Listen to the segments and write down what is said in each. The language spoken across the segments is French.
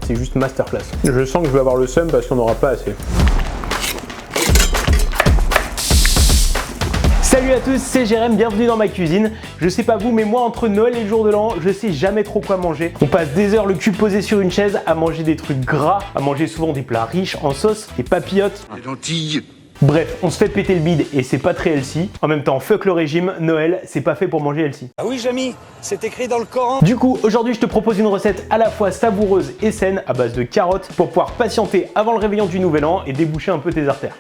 C'est juste masterclass. Je sens que je vais avoir le seum parce qu'on n'aura pas assez. Salut à tous, c'est Jérém, bienvenue dans ma cuisine. Je sais pas vous, mais moi entre Noël et le jour de l'an, je sais jamais trop quoi manger. On passe des heures le cul posé sur une chaise à manger des trucs gras, à manger souvent des plats riches en sauce, des papillotes. Des lentilles. Bref, on se fait péter le bide et c'est pas très healthy. En même temps, fuck le régime, Noël, c'est pas fait pour manger healthy. Ah oui, Jamy, c'est écrit dans le Coran. Du coup, aujourd'hui, je te propose une recette à la fois savoureuse et saine à base de carottes pour pouvoir patienter avant le réveillon du nouvel an et déboucher un peu tes artères.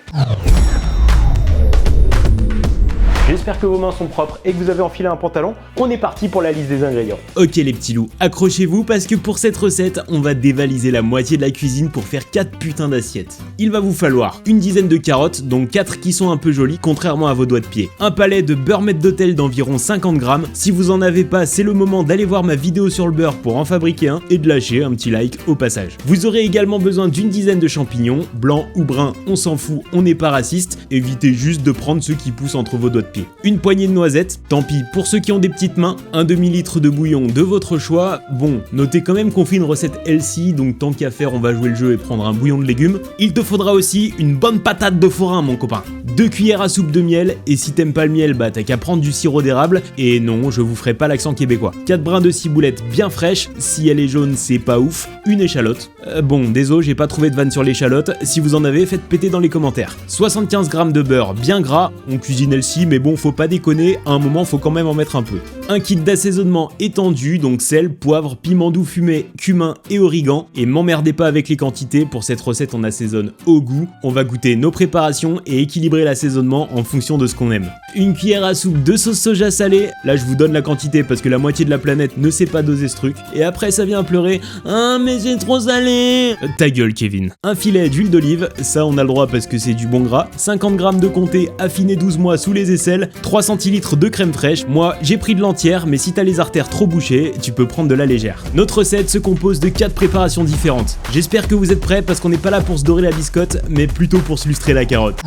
J'espère que vos mains sont propres et que vous avez enfilé un pantalon. On est parti pour la liste des ingrédients. Ok les petits loups, accrochez-vous parce que pour cette recette, on va dévaliser la moitié de la cuisine pour faire 4 putains d'assiettes. Il va vous falloir une dizaine de carottes, dont 4 qui sont un peu jolies, contrairement à vos doigts de pied. Un palais de beurre maître d'hôtel d'environ 50 grammes. Si vous en avez pas, c'est le moment d'aller voir ma vidéo sur le beurre pour en fabriquer un et de lâcher un petit like au passage. Vous aurez également besoin d'une dizaine de champignons, blancs ou bruns, on s'en fout, on n'est pas raciste. Évitez juste de prendre ceux qui poussent entre vos doigts de pied. Une poignée de noisettes, tant pis pour ceux qui ont des petites mains, un demi-litre de bouillon de votre choix. Bon, notez quand même qu'on fait une recette healthy, donc tant qu'à faire on va jouer le jeu et prendre un bouillon de légumes. Il te faudra aussi une bonne patate de forain mon copain. 2 cuillères à soupe de miel, et si t'aimes pas le miel, bah t'as qu'à prendre du sirop d'érable, et non, je vous ferai pas l'accent québécois. 4 brins de ciboulette bien fraîche, si elle est jaune c'est pas ouf, une échalote. Bon, désolé, j'ai pas trouvé de vanne sur l'échalote, si vous en avez, faites péter dans les commentaires. 75 g de beurre bien gras, on cuisine healthy, mais bon, faut pas déconner, à un moment faut quand même en mettre un peu. Un kit d'assaisonnement étendu, donc sel, poivre, piment doux fumé, cumin et origan, et m'emmerdez pas avec les quantités, pour cette recette on assaisonne au goût, on va goûter nos préparations et équilibrer l'assaisonnement en fonction de ce qu'on aime. Une cuillère à soupe de sauce soja salée, là je vous donne la quantité parce que la moitié de la planète ne sait pas doser ce truc, et après ça vient pleurer, ah mais c'est trop salé. Ta gueule Kevin. Un filet d'huile d'olive, ça on a le droit parce que c'est du bon gras, 50 g de comté affiné 12 mois sous les aisselles, 3 centilitres de crème fraîche, moi j'ai pris de l'entière, mais si t'as les artères trop bouchées, tu peux prendre de la légère. Notre recette se compose de 4 préparations différentes. J'espère que vous êtes prêts parce qu'on n'est pas là pour se dorer la biscotte, mais plutôt pour se lustrer la carotte.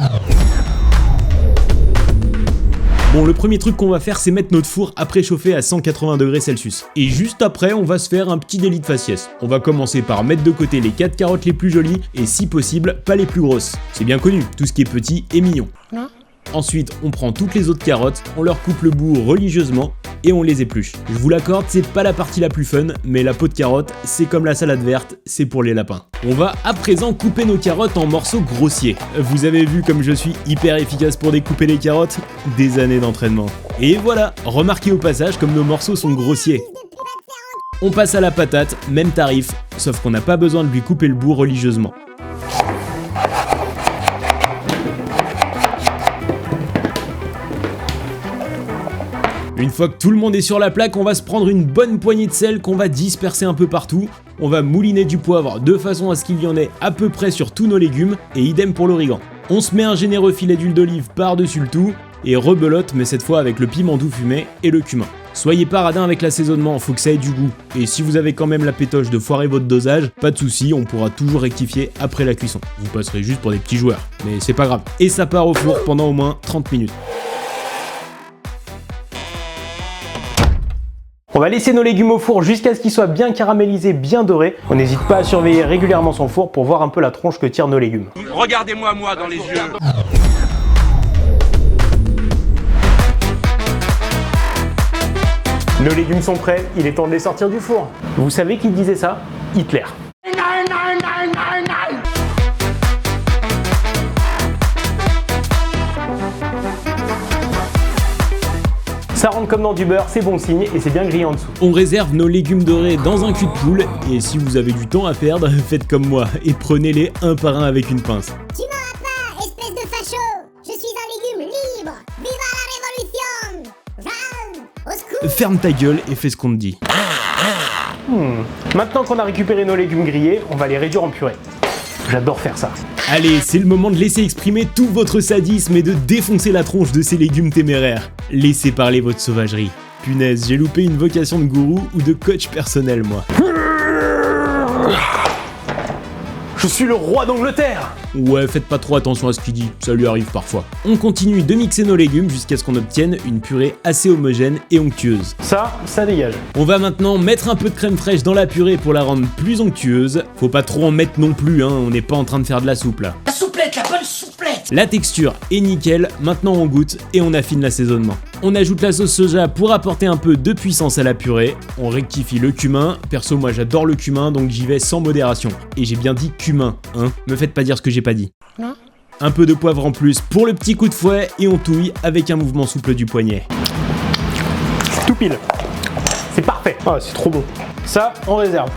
Bon, le premier truc qu'on va faire, c'est mettre notre four à préchauffer à 180 degrés Celsius. Et juste après, on va se faire un petit délit de faciès. On va commencer par mettre de côté les 4 carottes les plus jolies, et si possible, pas les plus grosses. C'est bien connu, tout ce qui est petit est mignon. Ensuite, on prend toutes les autres carottes, on leur coupe le bout religieusement et on les épluche. Je vous l'accorde, c'est pas la partie la plus fun, mais la peau de carotte, c'est comme la salade verte, c'est pour les lapins. On va à présent couper nos carottes en morceaux grossiers. Vous avez vu comme je suis hyper efficace pour découper les carottes? Des années d'entraînement. Et voilà, remarquez au passage comme nos morceaux sont grossiers. On passe à la patate, même tarif, sauf qu'on n'a pas besoin de lui couper le bout religieusement. Une fois que tout le monde est sur la plaque, on va se prendre une bonne poignée de sel qu'on va disperser un peu partout. On va mouliner du poivre de façon à ce qu'il y en ait à peu près sur tous nos légumes, et idem pour l'origan. On se met un généreux filet d'huile d'olive par-dessus le tout, et rebelote, mais cette fois avec le piment doux fumé et le cumin. Soyez pas radin avec l'assaisonnement, faut que ça ait du goût. Et si vous avez quand même la pétoche de foirer votre dosage, pas de soucis, on pourra toujours rectifier après la cuisson. Vous passerez juste pour des petits joueurs, mais c'est pas grave. Et ça part au four pendant au moins 30 minutes. On va laisser nos légumes au four jusqu'à ce qu'ils soient bien caramélisés, bien dorés. On n'hésite pas à surveiller régulièrement son four pour voir un peu la tronche que tirent nos légumes. Regardez-moi moi dans les yeux. Nos légumes sont prêts, il est temps de les sortir du four. Vous savez qui disait ça? Hitler. Ça rentre comme dans du beurre, c'est bon signe et c'est bien grillé en dessous. On réserve nos légumes dorés dans un cul de poule, et si vous avez du temps à perdre, faites comme moi et prenez-les un par un avec une pince. Tu m'auras pas, espèce de facho! Je suis un légume libre! Viva la révolution! Jeanne! Au secours! Ferme ta gueule et fais ce qu'on te dit. Maintenant qu'on a récupéré nos légumes grillés, on va les réduire en purée. J'adore faire ça. Allez, c'est le moment de laisser exprimer tout votre sadisme et de défoncer la tronche de ces légumes téméraires. Laissez parler votre sauvagerie. Punaise, j'ai loupé une vocation de gourou ou de coach personnel, moi. Je suis le roi d'Angleterre! Ouais, faites pas trop attention à ce qu'il dit, ça lui arrive parfois. On continue de mixer nos légumes jusqu'à ce qu'on obtienne une purée assez homogène et onctueuse. Ça dégage. On va maintenant mettre un peu de crème fraîche dans la purée pour la rendre plus onctueuse. Faut pas trop en mettre non plus, hein, on n'est pas en train de faire de la soupe là. La souplette, la bonne souplette. La texture est nickel, maintenant on goûte et on affine l'assaisonnement. On ajoute la sauce soja pour apporter un peu de puissance à la purée. On rectifie le cumin. Perso, moi j'adore le cumin, donc j'y vais sans modération. Et j'ai bien dit cumin, hein. Me faites pas dire ce que j'ai pas dit. Non. Un peu de poivre en plus pour le petit coup de fouet et on touille avec un mouvement souple du poignet. Tout pile. C'est parfait. Ah, c'est trop bon. Ça, on réserve.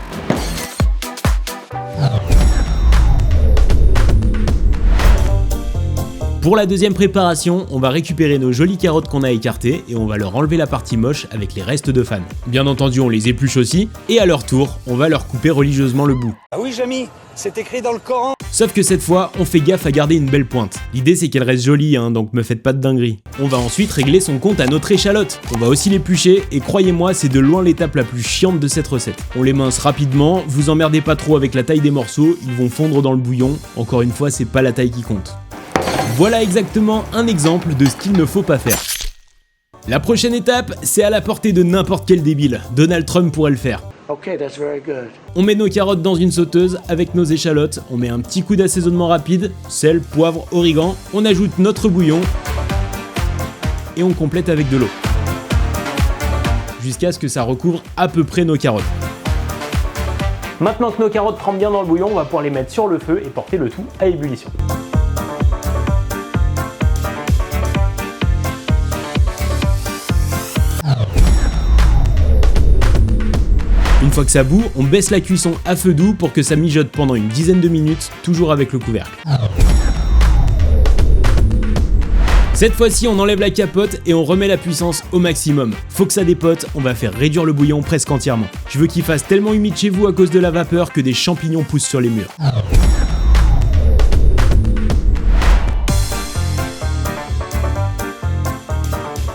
Pour la deuxième préparation, on va récupérer nos jolies carottes qu'on a écartées et on va leur enlever la partie moche avec les restes de fan. Bien entendu, on les épluche aussi et à leur tour, on va leur couper religieusement le bout. Ah oui, Jamy, c'est écrit dans le Coran. Sauf que cette fois, on fait gaffe à garder une belle pointe. L'idée c'est qu'elle reste jolie, hein, donc me faites pas de dinguerie. On va ensuite régler son compte à notre échalote. On va aussi l'éplucher et croyez-moi, c'est de loin l'étape la plus chiante de cette recette. On les mince rapidement, vous emmerdez pas trop avec la taille des morceaux, ils vont fondre dans le bouillon. Encore une fois, c'est pas la taille qui compte. Voilà exactement un exemple de ce qu'il ne faut pas faire. La prochaine étape, c'est à la portée de n'importe quel débile. Donald Trump pourrait le faire. Okay, that's very good. On met nos carottes dans une sauteuse avec nos échalotes, on met un petit coup d'assaisonnement rapide, sel, poivre, origan, on ajoute notre bouillon et on complète avec de l'eau. Jusqu'à ce que ça recouvre à peu près nos carottes. Maintenant que nos carottes trempent bien dans le bouillon, on va pouvoir les mettre sur le feu et porter le tout à ébullition. Une fois que ça bout, on baisse la cuisson à feu doux pour que ça mijote pendant une dizaine de minutes, toujours avec le couvercle. Cette fois-ci, on enlève la capote et on remet la puissance au maximum. Faut que ça dépote, on va faire réduire le bouillon presque entièrement. Je veux qu'il fasse tellement humide chez vous à cause de la vapeur que des champignons poussent sur les murs.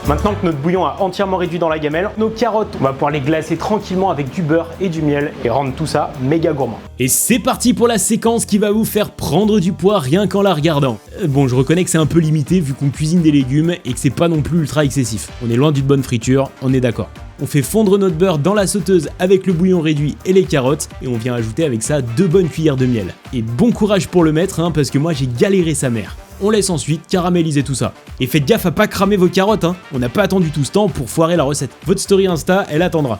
Maintenant que notre bouillon a entièrement réduit dans la gamelle, nos carottes, on va pouvoir les glacer tranquillement avec du beurre et du miel et rendre tout ça méga gourmand. Et c'est parti pour la séquence qui va vous faire prendre du poids rien qu'en la regardant. Bon, je reconnais que c'est un peu limité vu qu'on cuisine des légumes et que c'est pas non plus ultra excessif. On est loin d'une bonne friture, on est d'accord. On fait fondre notre beurre dans la sauteuse avec le bouillon réduit et les carottes et on vient ajouter avec ça 2 bonnes cuillères de miel. Et bon courage pour le mettre hein, parce que moi j'ai galéré sa mère. On laisse ensuite caraméliser tout ça. Et faites gaffe à pas cramer vos carottes, hein. On n'a pas attendu tout ce temps pour foirer la recette. Votre story Insta, elle attendra.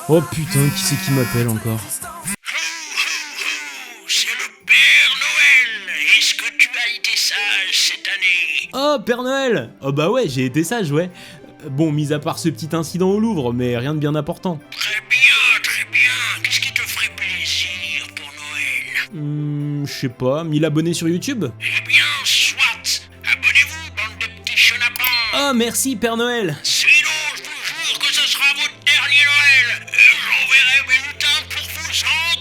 Oh putain, qui c'est qui m'appelle encore? C'est le Père Noël. Est-ce que tu as été sage cette année? Oh, Père Noël! Oh bah ouais, j'ai été sage, ouais. Bon, mis à part ce petit incident au Louvre, mais rien de bien important. Très bien, très bien. Qu'est-ce qui te ferait plaisir pour Noël? Je sais pas, 1000 abonnés sur YouTube? Eh bien, soit. Abonnez-vous, bande de petits chenapans. Oh, merci Père Noël! Sinon, je vous jure que ce sera votre dernier Noël. Et j'enverrai mes lutins pour vous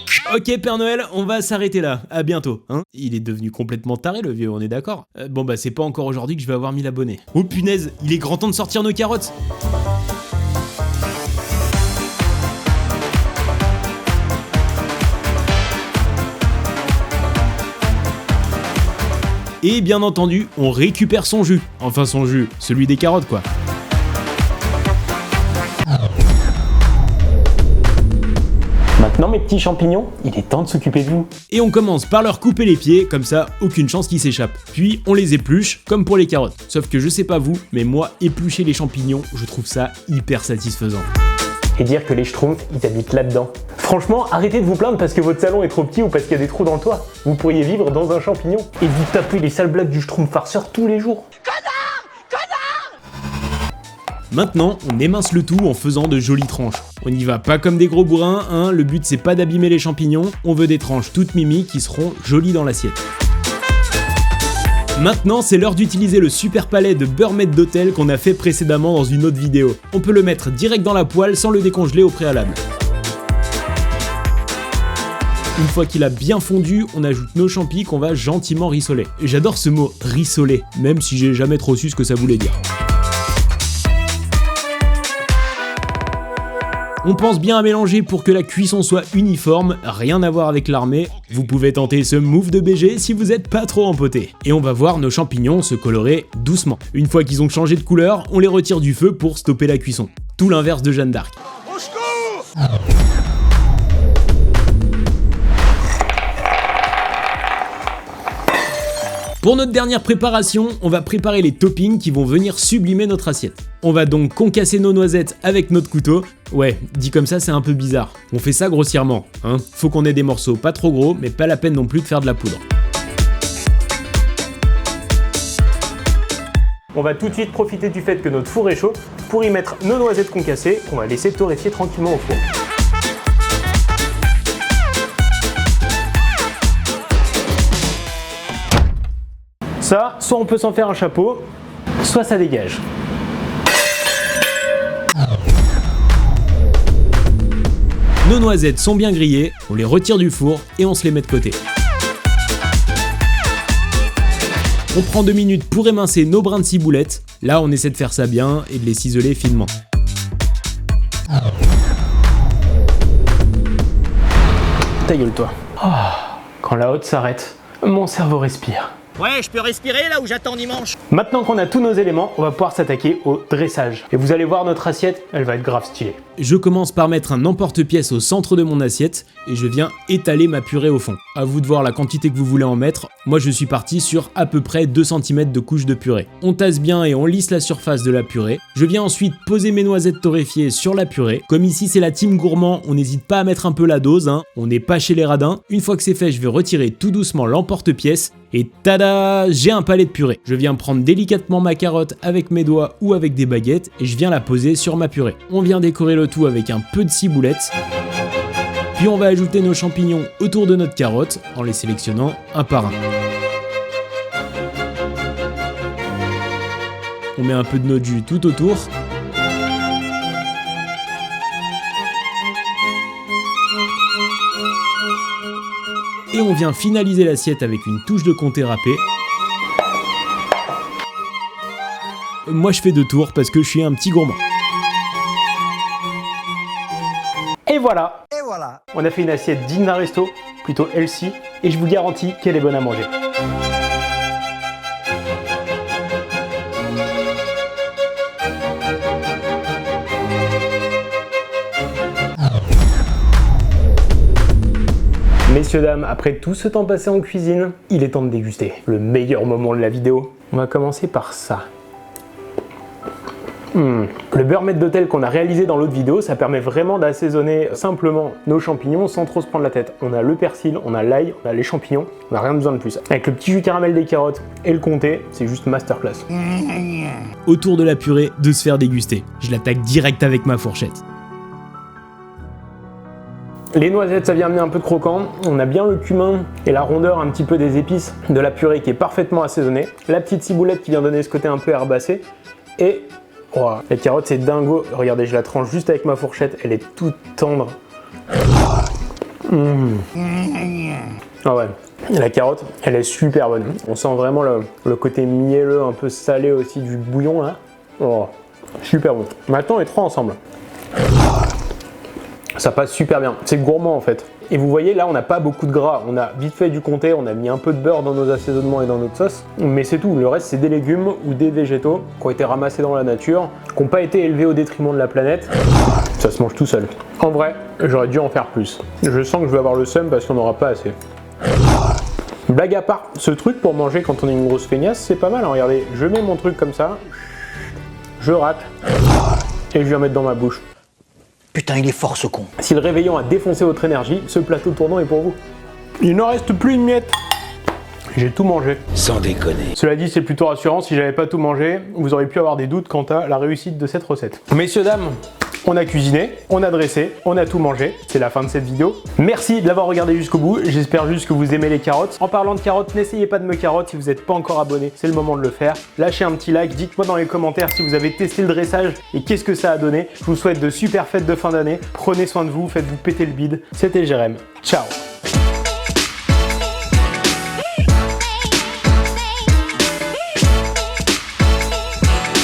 enculer. Ok Père Noël, on va s'arrêter là, à bientôt, hein. Il est devenu complètement taré le vieux, on est d'accord? Bon bah c'est pas encore aujourd'hui que je vais avoir 1000 abonnés. Oh punaise, il est grand temps de sortir nos carottes. Et bien entendu, on récupère son jus. Enfin son jus, celui des carottes quoi. Maintenant mes petits champignons, il est temps de s'occuper de vous. Et on commence par leur couper les pieds, comme ça, aucune chance qu'ils s'échappent. Puis on les épluche, comme pour les carottes. Sauf que je sais pas vous, mais moi, éplucher les champignons, je trouve ça hyper satisfaisant. Et dire que les schtroumpfs, ils habitent là-dedans. Franchement, arrêtez de vous plaindre parce que votre salon est trop petit ou parce qu'il y a des trous dans le toit. Vous pourriez vivre dans un champignon. Et vous tapez les sales blagues du schtroumpf farceur tous les jours. Maintenant, on émince le tout en faisant de jolies tranches. On n'y va pas comme des gros bourrins, hein, le but c'est pas d'abîmer les champignons, on veut des tranches toutes mimi qui seront jolies dans l'assiette. Maintenant, c'est l'heure d'utiliser le super palais de beurre maître d'hôtel qu'on a fait précédemment dans une autre vidéo. On peut le mettre direct dans la poêle sans le décongeler au préalable. Une fois qu'il a bien fondu, on ajoute nos champis qu'on va gentiment rissoler. J'adore ce mot rissoler, même si j'ai jamais trop su ce que ça voulait dire. On pense bien à mélanger pour que la cuisson soit uniforme, rien à voir avec l'armée. Vous pouvez tenter ce move de BG si vous êtes pas trop empoté. Et on va voir nos champignons se colorer doucement. Une fois qu'ils ont changé de couleur, on les retire du feu pour stopper la cuisson. Tout l'inverse de Jeanne d'Arc. Au secours! Pour notre dernière préparation, on va préparer les toppings qui vont venir sublimer notre assiette. On va donc concasser nos noisettes avec notre couteau. Ouais, dit comme ça, c'est un peu bizarre. On fait ça grossièrement, hein. Faut qu'on ait des morceaux pas trop gros, mais pas la peine non plus de faire de la poudre. On va tout de suite profiter du fait que notre four est chaud pour y mettre nos noisettes concassées qu'on va laisser torréfier tranquillement au four. Ça, soit on peut s'en faire un chapeau, soit ça dégage. Nos noisettes sont bien grillées, on les retire du four et on se les met de côté. On prend 2 minutes pour émincer nos brins de ciboulette. Là, on essaie de faire ça bien et de les ciseler finement. Ta gueule, toi. Oh, quand la haute s'arrête, mon cerveau respire. Ouais, je peux respirer là où j'attends dimanche. Maintenant qu'on a tous nos éléments, on va pouvoir s'attaquer au dressage. Et vous allez voir, notre assiette, elle va être grave stylée. Je commence par mettre un emporte-pièce au centre de mon assiette et je viens étaler ma purée au fond. À vous de voir la quantité que vous voulez en mettre. Moi, je suis parti sur à peu près 2 cm de couche de purée. On tasse bien et on lisse la surface de la purée. Je viens ensuite poser mes noisettes torréfiées sur la purée. Comme ici, c'est la team gourmand, on n'hésite pas à mettre un peu la dose, hein. On n'est pas chez les radins. Une fois que c'est fait, je vais retirer tout doucement l'emporte-pièce et tada, j'ai un palais de purée. Je viens prendre délicatement ma carotte avec mes doigts ou avec des baguettes et je viens la poser sur ma purée. On vient décorer le tout avec un peu de ciboulette. Puis on va ajouter nos champignons autour de notre carotte en les sélectionnant un par un. On met un peu de notre jus tout autour. Et on vient finaliser l'assiette avec une touche de comté râpé. Moi je fais 2 tours parce que je suis un petit gourmand. Et voilà, Et voilà. on a fait une assiette digne d'un resto, plutôt healthy, et je vous garantis qu'elle est bonne à manger. Messieurs, dames, après tout ce temps passé en cuisine, il est temps de déguster le meilleur moment de la vidéo. On va commencer par ça. Le beurre maître d'hôtel qu'on a réalisé dans l'autre vidéo, ça permet vraiment d'assaisonner simplement nos champignons sans trop se prendre la tête. On a le persil, on a l'ail, on a les champignons, on n'a rien besoin de plus. Avec le petit jus caramel des carottes et le comté, c'est juste masterclass. Autour de la purée, de se faire déguster. Je l'attaque direct avec ma fourchette. Les noisettes, ça vient amener un peu de croquant. On a bien le cumin et la rondeur un petit peu des épices de la purée qui est parfaitement assaisonnée. La petite ciboulette qui vient donner ce côté un peu herbacé. Et oh, la carotte, c'est dingo. Regardez, je la tranche juste avec ma fourchette. Elle est toute tendre. Ah ouais, la carotte, elle est super bonne. On sent vraiment le côté mielleux, un peu salé aussi du bouillon là. Oh, super bon. Maintenant, les trois ensemble. Ça passe super bien, c'est gourmand en fait. Et vous voyez là on n'a pas beaucoup de gras, on a vite fait du comté, on a mis un peu de beurre dans nos assaisonnements et dans notre sauce, mais c'est tout, le reste c'est des légumes ou des végétaux qui ont été ramassés dans la nature, qui n'ont pas été élevés au détriment de la planète. Ça se mange tout seul. En vrai, j'aurais dû en faire plus. Je sens que je vais avoir le seum parce qu'on n'aura pas assez. Blague à part, ce truc pour manger quand on est une grosse feignasse, c'est pas mal, hein. Regardez, je mets mon truc comme ça, je rate, et je viens mettre dans ma bouche. Putain, il est fort ce con. Si le réveillon a défoncé votre énergie, ce plateau tournant est pour vous. Il n'en reste plus une miette. J'ai tout mangé. Sans déconner. Cela dit, c'est plutôt rassurant, si j'avais pas tout mangé, vous auriez pu avoir des doutes quant à la réussite de cette recette. Messieurs, dames, on a cuisiné, on a dressé, on a tout mangé. C'est la fin de cette vidéo. Merci de l'avoir regardé jusqu'au bout. J'espère juste que vous aimez les carottes. En parlant de carottes, n'essayez pas de me carotte si vous n'êtes pas encore abonné. C'est le moment de le faire. Lâchez un petit like. Dites-moi dans les commentaires si vous avez testé le dressage et qu'est-ce que ça a donné. Je vous souhaite de super fêtes de fin d'année. Prenez soin de vous, faites-vous péter le bide. C'était Jérém. Ciao.